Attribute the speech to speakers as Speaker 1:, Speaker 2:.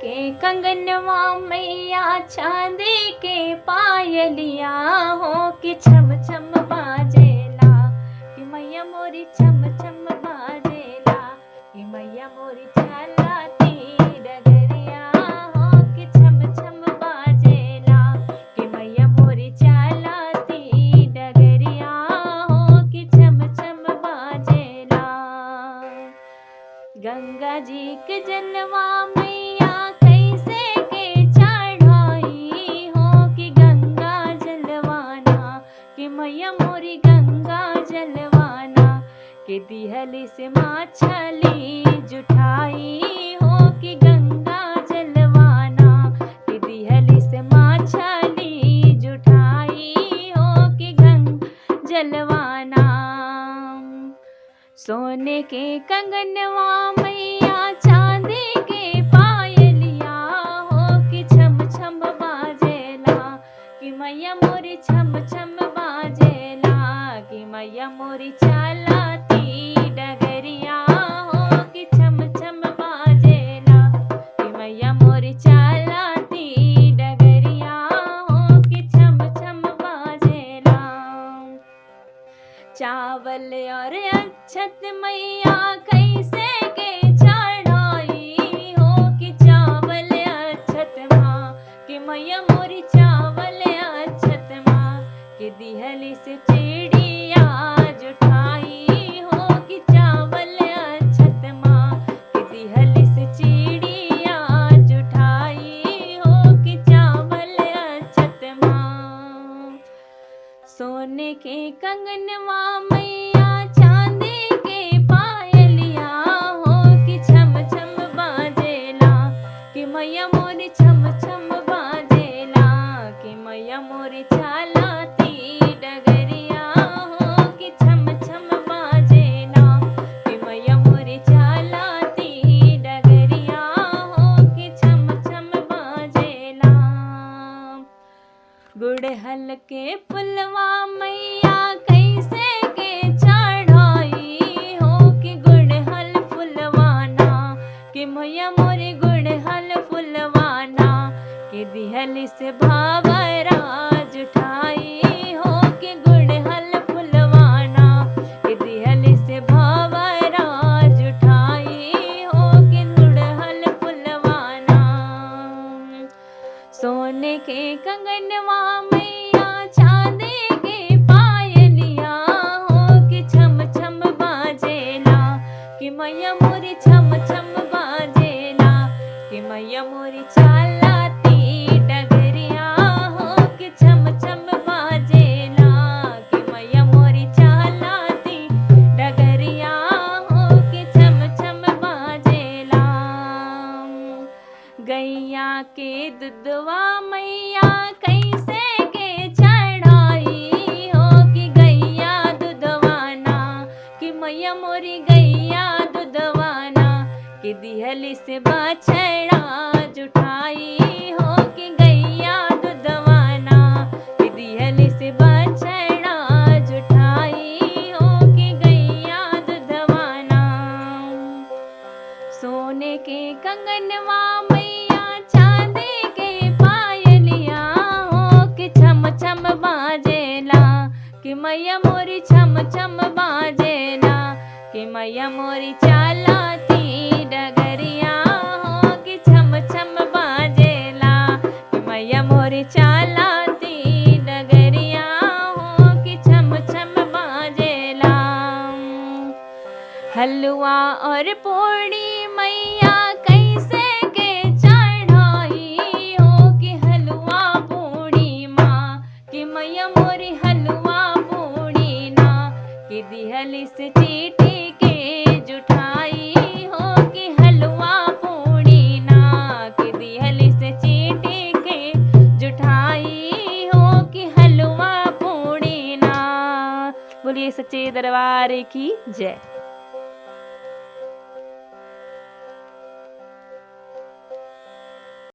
Speaker 1: के कंगनवा मैया चांदी के पायलिया हो कि छम छम बाजेला कि मैया मोरी छम छम बाजेला कि मैया मोरी चलाती डगरिया हो कि छम छम बाजेला कि मैया मोरी चलाती डगरिया हो कि छम छम बाजेला। गंगा जी के जलवा मैया कैसे के चढ़ाई हो कि गंगा जलवाना कि मैया मोरी गंगा जलवाना कि दिहली से माछली जुठाई हो कि गंगा जलवाना कि दिहली से माछली जुठाई हो कि गंगा जलवाना। सोने के कंगनवा मैया चांदी के पायलिया हो कि छम छम बाजेला कि मैया मोरी छम छम बाजेला कि मैया मोरी चलाती डगरिया हो कि छम छम बाजेला कि मैया मोरी चलाती डगरिया हो कि छम छम बाजेला। चावल और अक्षत मैया कैसे के चढ़ाई हो कि चावल अक्षत माँ कि मैया मोरी चावल अक्षत माँ कि दिहली से चिड़िया जुठाई हो कि चावल अक्षत माँ कि दिहली से चिड़िया जुठाई हो कि चावल अक्षत माँ। सोने के कंगनवा मैया चांदी के पायलिया हो कि छम छम बाजेला कि मैया मोरी छम छम बाजेला कि मैया मोरी चलाती डगरिया हो कि छम छम बाजेला कि मैया मोरी चलाती डगरिया हो कि छम छम बाजेला। गुड़हल के फुलवा मैया कैसे के चढ़ाई हो कि गुड़हल फुलवाना कि मैया मोरी गुड़हल फुलवाना कि दिहली से भावरा जुठाई हो कि गुड़हल फुलवाना कि दिहली से भावरा जुठाई हो कि गुड़हल फुलवाना। सोने के कंगनवा मैया चांदी के पायलिया हो कि छम छम बाजेला कि मैया मोरी छम छम बाजेला कि मैया मोरी चलाती डगरिया हो कि छम छम बाजेला कि मैया मोरी चलाती डगरिया हो कि छम छम बाजेला। गैया के दुधवा मैया कैसे के चढ़ाई हो कि गैया दुधवाना कि मैया मोरी गैया दुधवाना कि दिहली से बछड़ा जुठाई हो कि गैया दुधवाना कि दिहली से बछड़ा जुठाई हो कि गैया दुधवाना। सोने के कंगनवा मैया चांदी के पायलिया हो कि छम छम बाजेला कि मैया मोरी छम छम बाजेला कि मैया मोरी चलाती डगरिया हो कि छम छम बाजेला कि मैया मोरी चलाती डगरिया हो कि छम छम बाजेला। हलवा और पूड़ी मैया कैसे के चढ़ाई हो कि हलवा पूड़ी माँ कि मैया मोरी हलवा पूड़ी ना कि दिहली से चीटी के जुठाई हो कि हलवा पूड़ी ना कि दिहली से चीटी के जुठाई हो कि हलवा पूड़ी ना। बोलिए सच्चे दरबार की जय।